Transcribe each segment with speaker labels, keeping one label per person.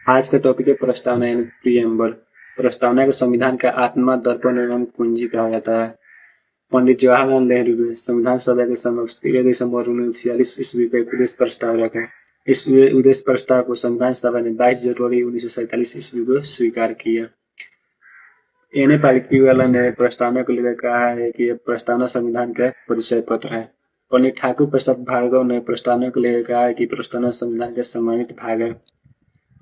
Speaker 1: आज का टॉपिक है प्रस्तावना यानी प्रियम्बल। प्रस्तावना को संविधान का आत्मा, दर्पण एवं कुंजी कहा जाता है। पंडित जवाहरलाल नेहरू ने संविधान सभा के समक्ष 13 दिसंबर 1946 ईस्वी को एक उद्देश्य प्रस्ताव रखा। इस उद्देश्य प्रस्ताव को संविधान सभा ने 22 जनवरी 1947 ईस्वी को स्वीकार किया। एन ए पालिकीवाला ने प्रस्तावना को लेकर कहा है कि यह प्रस्तावना संविधान का परिचय पत्र है। पंडित ठाकुर प्रसाद भार्गव ने प्रस्तावना को लेकर कहा है कि प्रस्तावना संविधान का सम्मानित भाग है।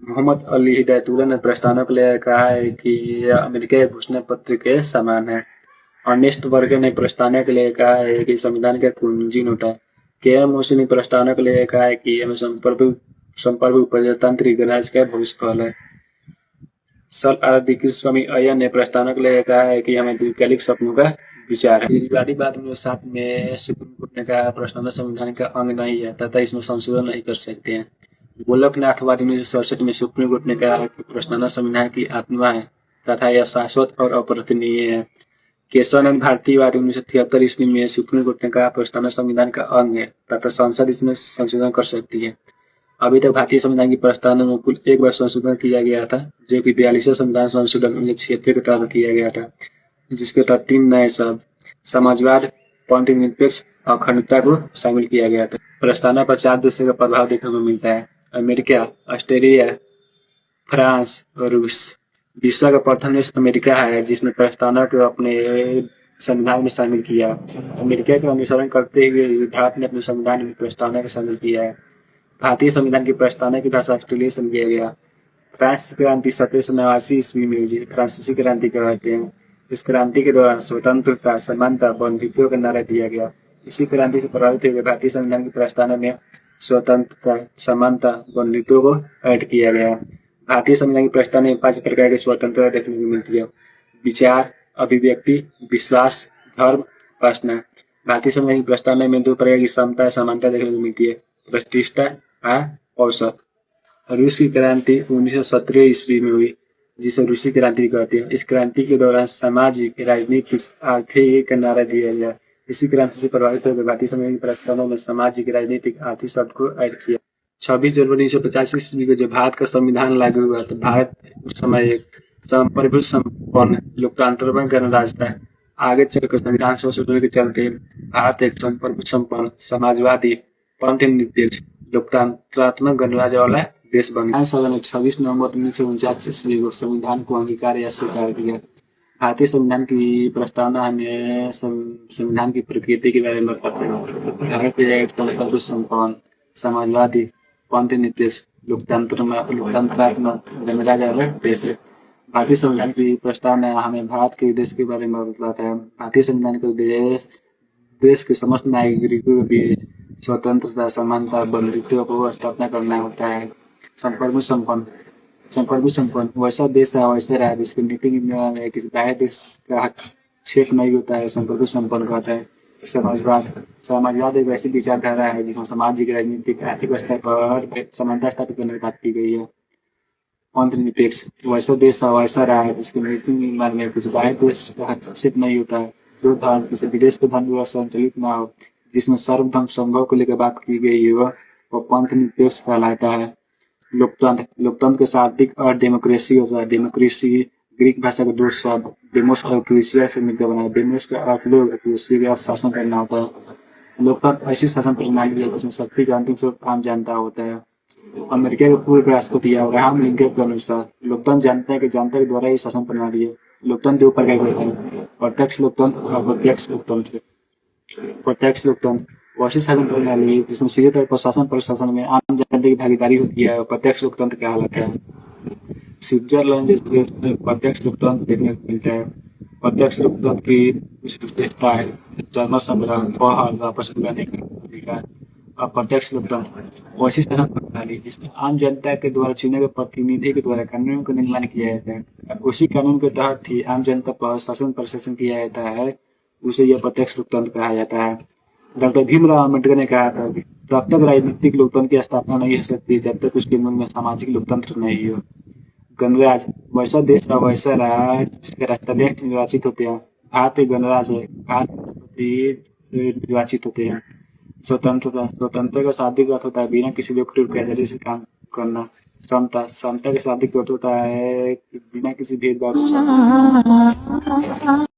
Speaker 1: मोहम्मद अली हिदायतुल्लाह ने प्रस्तावना को लेकर कहा है कि यह अमेरिका के घोषणा पत्र के समान है। अर्नेस्ट बर्गे ने प्रस्तावना के लिए कहा है कि संविधान का कुंजी नोट है। के एम मुंशी ने प्रस्तावना को लेकर कहा है कि हमें संप्रभु प्रजातांत्रिक गणराज्य का भविष्य फल है। सर आर स्वामी अय्यर ने प्रस्तावना को लेकर कहा है कि हमें द्वीपकालिक सपनों का विचार है। निर्वादी बाद 1907 में सुप्रीम कोर्ट ने कहा प्रस्तावना संविधान का अंग नहीं है तथा इसमें संशोधन नहीं कर सकते हैं। गोलकनाथवादी 1967 में सुप्रीम कोर्ट ने कहा कि प्रस्तावना संविधान की आत्मा है तथा यह शाश्वत और अपरिवर्तनीय है। केशवानंद भारतीवादी 1973 ईस्वी में सुप्रीम कोर्ट ने कहा प्रस्तावना संविधान का अंग है तथा संसद इसमें संशोधन कर सकती है। अभी तक भारतीय संविधान की प्रस्तावना में कुल एक बार संशोधन किया गया था, जो कि 42वां संविधान संशोधन 1976 के तहत किया गया था, जिसके तहत 3 नए शब्द समाजवाद, पंथनिरपेक्ष और अखंडता को शामिल किया गया था। प्रस्तावना पर 4 देशों का प्रभाव देखने को मिलता है: अमेरिका, ऑस्ट्रेलिया, फ्रांस और रूस। विश्व का प्रथम देश अमेरिका है, जिसने प्रस्तावना को अपने संविधान में शामिल किया। अमेरिका का अनुसरण करते हुए भारत ने अपने संविधान में प्रस्तावना को शामिल किया है। भारतीय संविधान की प्रस्तावना की भाषा ऑस्ट्रेलिया से किया गया। फ्रांस की क्रांति 1789 ईस्वी में, जिसे फ्रांसीसी क्रांति कहते हैं। इस क्रांति के दौरान स्वतंत्रता, समानता, बंधुत्व का नारा दिया गया। इसी क्रांति से प्रभावित होकर भारतीय संविधान की प्रस्तावना में स्वतंत्रता, समानता, बंधुत्व को ऐड किया गया। भारतीय संविधान की प्रस्तावना में 5 प्रकार की स्वतंत्रता देखने को मिलती है: विचार, अभिव्यक्ति, विश्वास, धर्म, उपासना। भारतीय संविधान की प्रस्तावना में 2 प्रकार की समता, समानता देखने को मिलती है: प्रतिष्ठा, औसत। रूस की क्रांति 1917 ईस्वी में हुई, जिसे रूसी क्रांति कहते हैं। इस क्रांति के दौरान सामाजिक, राजनीतिक, आर्थिक का नारा दिया गया। इसी क्रांति से प्रभावित होकर भारतीय संविधान की प्रस्तावना में सामाजिक, राजनीतिक, आर्थिक शब्द को ऐड किया। 26 जनवरी 1950 ईस्वी को जब भारत का संविधान लागू हुआ तो भारत उस समय एक संप्रभु संपन्न लोकतांत्रिक गणराज्य था। आगे चलकर संविधान संशोधन के चलते भारत एक संप्रभु संपन्न समाजवादी, पंथनिरपेक्ष, लोकतंत्रात्मक गणराज्य वाला देश बन गया। सभा ने 26 नवंबर 1949 ईस्वी को संविधान को अंगीकार या स्वीकार किया। भारतीय संविधान की प्रस्तावना हमें संविधान की प्रकृति के बारे में बताते हैं। भारत एक संप्रभु संपन्न समाजवादी, पंथनिरपेक्ष, लोकतंत्रात्मक गणराज्य वाला देश है। भारतीय संविधान की प्रस्तावना हमें भारत के देश के बारे में बताता है। भारतीय संविधान का देश के समस्त नागरिकों के बीच स्वतंत्रता, समानता, बंधुत्व को स्थापना करना होता है। संप्रभु संपन्न वैसा देश है, वैसा राज्य जिसकी नीति में किसी बाह्य देश का हस्तक्षेप नहीं होता है, संप्रभु संपन्न कहता है। समाजवाद एक ऐसी विचारधारा है जिसमें सामाजिक, राजनीतिक, आर्थिक स्तर पर समानता स्थापित करने की बात की गई है। पंथनिरपेक्ष वैसा देश है, वैसा राज्य जिसकी नीति निर्माण में किसी बाह्य देश का हस्तक्षेप नहीं होता है। जो धर्म किसी विदेश के धर्म द्वारा संचालित न हो, जिसमें सर्वधर्म संभव को लेकर बात की गई है, वो पंथनिरपेक्ष कहलाता है। लोकतंत्र के शाब्दिक और डेमोक्रेसी होता है। डेमोक्रेसी ग्रीक भाषा का 2 शब्द डेमोस और क्रेसिया से मिलकर बना है। डेमोस का अर्थ लोग, क्रेसिया का अर्थ शासन करना होता है। लोकतंत्र ऐसी शासन प्रणाली है जिसमें शक्ति का अंतिम स्वरूप आम जनता होता है। अमेरिका के पूर्व राष्ट्रपति अब्राहम लिंकन के अनुसार लोकतंत्र जनता के द्वारा ही शासन प्रणाली है। लोकतंत्र 2 प्रकार के होते हैं: प्रत्यक्ष लोकतंत्र और अप्रत्यक्ष लोकतंत्र। प्रत्यक्ष लोकतंत्र वैसी शासन प्रणाली जिसमें सीधे तौर पर शासन प्रशासन में आम जनता की भागीदारी होती है, प्रत्यक्ष लोकतंत्र कहलाता है। स्विट्जरलैंड जैसे देश में प्रत्यक्ष लोकतंत्र देखने को मिलता है। प्रत्यक्ष लोकतंत्र की कुछ विशेषता है: जनसंग्रह, वापस करने का अधिकार। अप्रत्यक्ष लोकतंत्र वैसी शासन प्रणाली जिसमें आम जनता के द्वारा चुने गए प्रतिनिधि के द्वारा कानून का निर्माण किया जाता है। उसी कानून के तहत ही आम जनता पर शासन प्रशासन किया जाता है, उसे यह प्रत्यक्ष लोकतंत्र कहा जाता है। डॉक्टर भीमराव अम्बेडकर ने कहा था कि तब तक राजनीतिक लोकतंत्र की स्थापना नहीं हो सकती जब तक उसके मूल में सामाजिक लोकतंत्र नहीं हो। गणराज्य वैसा देश और वैसा राज्य जिसके राष्ट्राध्यक्ष निर्वाचित होते हैं। भारत एक गणराज्य है। भारत निर्वाचित होते हैं। स्वतंत्रता का शाब्दिक अर्थ होता है बिना किसी व्यक्ति के आजादी से काम करना। समता समता के शाब्दिक अर्थ होता है बिना किसी भेदभाव के